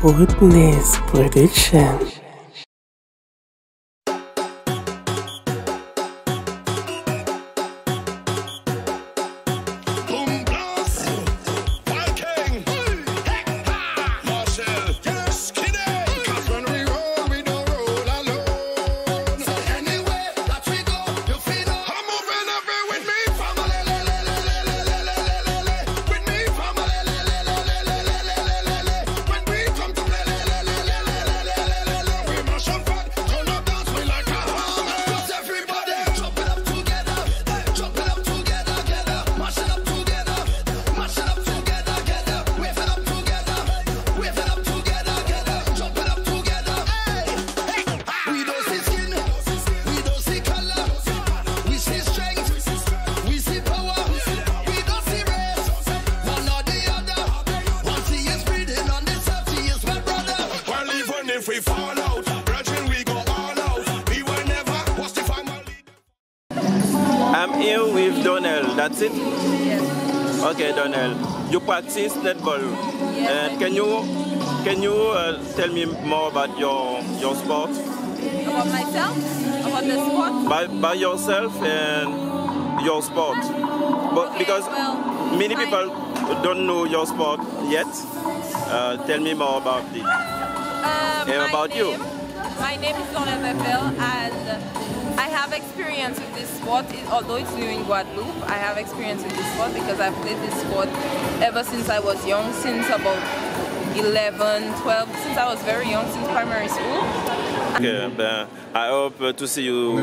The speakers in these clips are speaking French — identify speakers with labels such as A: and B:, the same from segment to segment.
A: Woodney's Production.
B: I'm here with Donnell, that's it?
C: Yes.
B: Okay, Donnell. You practice netball.
C: Yes.
B: And can you tell me more about your sport?
C: About myself? About the sport?
B: By yourself and your sport. But
C: Okay,
B: because
C: well,
B: many people don't know your sport yet. Tell me more about it. About you.
C: My name is Donnell Bepel, and I have experience with this sport, although it's new in Guadeloupe. I have experience with this sport because I've played this sport ever since I was young, since about 11, 12, since I was very young, since primary school.
B: Okay, I hope to see you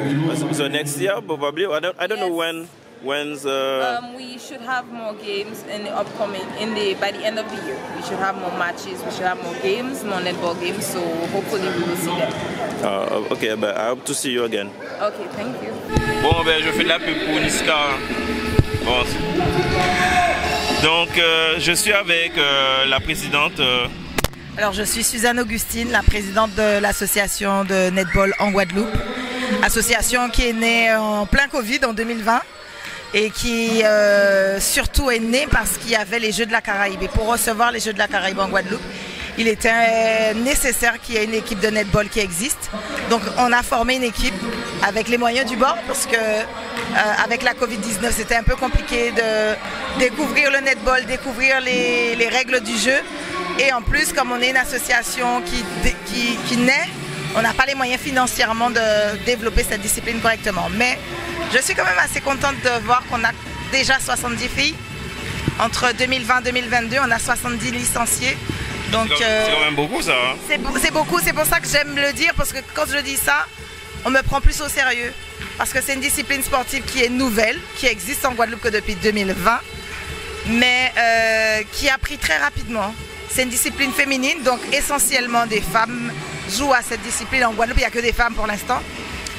B: so next year, probably. I don't know when.
C: We should have more games in the upcoming, by the end of the year. We should have more matches, we should have more games, more netball games, so hopefully we will see them.
B: Okay, I hope to see you again.
C: Okay, thank you.
B: Bon, je fais de la pub pour Niska. Bon. Donc, je suis avec la présidente.
D: Alors, je suis Suzanne Augustine, la présidente de l'association de netball en Guadeloupe. Association qui est née en plein Covid en 2020. Et qui surtout est né parce qu'il y avait les Jeux de la Caraïbe. Et pour recevoir les Jeux de la Caraïbe en Guadeloupe, il était nécessaire qu'il y ait une équipe de netball qui existe. Donc on a formé une équipe avec les moyens du bord parce que avec la Covid-19 c'était un peu compliqué de découvrir le netball, découvrir les règles du jeu. Et en plus, comme on est une association qui naît, on n'a pas les moyens financièrement de développer cette discipline correctement. Mais je suis quand même assez contente de voir qu'on a déjà 70 filles. Entre 2020 et 2022, on a 70 licenciés. Donc
B: c'est quand même beaucoup ça. Hein?
D: C'est beaucoup, c'est pour ça que j'aime le dire, parce que quand je dis ça, on me prend plus au sérieux. Parce que c'est une discipline sportive qui est nouvelle, qui existe en Guadeloupe que depuis 2020, mais qui a pris très rapidement. C'est une discipline féminine, donc essentiellement des femmes jouent à cette discipline. En Guadeloupe, il n'y a que des femmes pour l'instant.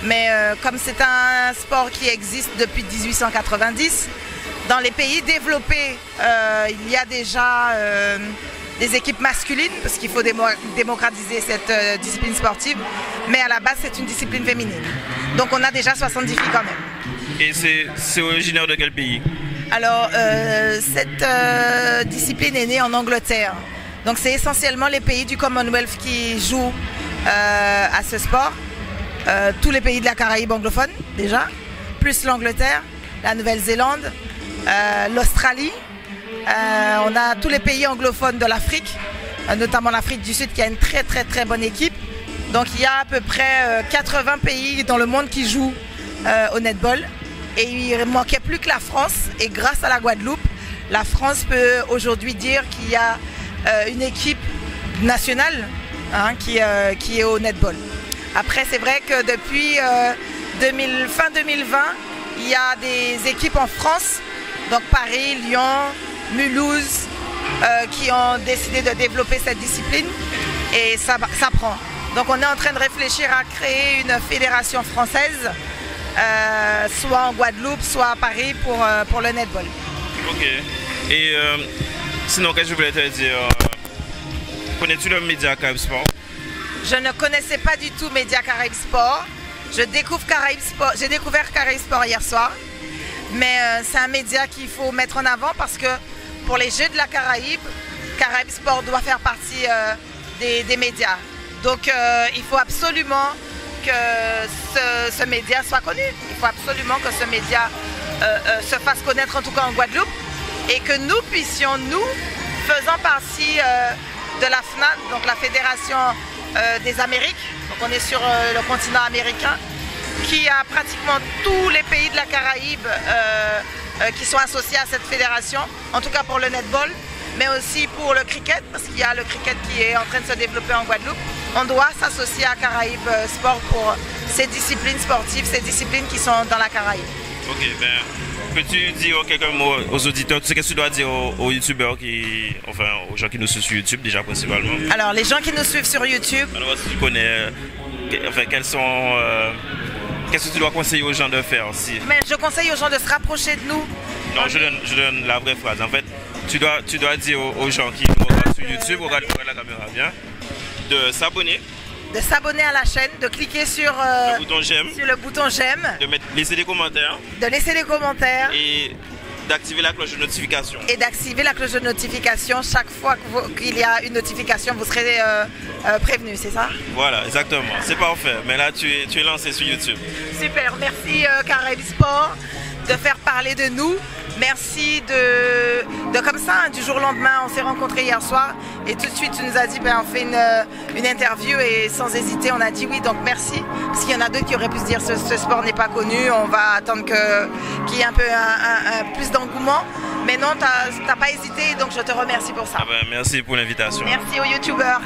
D: Mais comme c'est un sport qui existe depuis 1890, dans les pays développés, il y a déjà des équipes masculines, parce qu'il faut démocratiser cette discipline sportive. Mais à la base, c'est une discipline féminine. Donc on a déjà 70 filles quand même.
B: Et c'est originaire de quel pays?
D: Alors, cette discipline est née en Angleterre. Donc c'est essentiellement les pays du Commonwealth qui jouent à ce sport. Tous les pays de la Caraïbe anglophone déjà, plus l'Angleterre, la Nouvelle-Zélande, l'Australie. On a tous les pays anglophones de l'Afrique, notamment l'Afrique du Sud qui a une très bonne équipe. Donc il y a à peu près 80 pays dans le monde qui jouent au netball. Et il ne manquait plus que la France. Et grâce à la Guadeloupe, la France peut aujourd'hui dire qu'il y a une équipe nationale qui est au netball. Après, c'est vrai que depuis fin 2020, il y a des équipes en France, donc Paris, Lyon, Mulhouse, qui ont décidé de développer cette discipline et ça prend. Donc on est en train de réfléchir à créer une fédération française, soit en Guadeloupe, soit à Paris pour le netball.
B: Ok. Et sinon, qu'est-ce que je voulais te dire? Connais-tu le média Caraïbes Sport?
D: Je ne connaissais pas du tout Média Caraïbes Sport. J'ai découvert Caraïbes Sport hier soir. Mais c'est un média qu'il faut mettre en avant parce que pour les Jeux de la Caraïbe, Caraïbes Sport doit faire partie des médias. Donc il faut absolument que ce média soit connu. Il faut absolument que ce média se fasse connaître, en tout cas en Guadeloupe, et que nous puissions, nous, faisant partie de la FNAD, donc la Fédération des Amériques, donc on est sur le continent américain, qui a pratiquement tous les pays de la Caraïbe qui sont associés à cette fédération, en tout cas pour le netball, mais aussi pour le cricket, parce qu'il y a le cricket qui est en train de se développer en Guadeloupe. On doit s'associer à Caraïbes Sport pour ces disciplines sportives, ces disciplines qui sont dans la Caraïbe.
B: Ok, ben, peux-tu dire quelques mots aux auditeurs? Tu sais qu'est-ce que tu dois dire aux youtubeurs enfin aux gens qui nous suivent sur YouTube déjà principalement?
D: Alors les gens qui nous suivent sur YouTube.
B: Alors si tu connais, enfin qu'est-ce que tu dois conseiller aux gens de faire aussi? Mais
D: je conseille aux gens de se rapprocher de nous.
B: Non, je donne la vraie phrase. En fait, tu dois dire aux gens qui nous regardent sur YouTube, regarde la caméra bien, de s'abonner.
D: De s'abonner à la chaîne, de cliquer sur le bouton j'aime,
B: de laisser des commentaires.
D: De laisser des commentaires.
B: Et d'activer la cloche de notification.
D: Et d'activer la cloche de notification. Chaque fois qu'il y a une notification, vous serez prévenu, c'est ça?
B: Voilà, exactement. C'est parfait. Mais là, tu es lancé sur YouTube.
D: Super. Merci Caraïbes Sport de faire parler de nous. Merci de comme ça, du jour au lendemain, on s'est rencontrés hier soir et tout de suite tu nous as dit on fait une interview et sans hésiter on a dit oui, donc merci, parce qu'il y en a d'autres qui auraient pu se dire ce sport n'est pas connu, on va attendre qu'il y ait un peu plus d'engouement, mais non, t'as pas hésité, donc je te remercie pour ça.
B: Merci pour l'invitation.
D: Merci aux youtubeurs.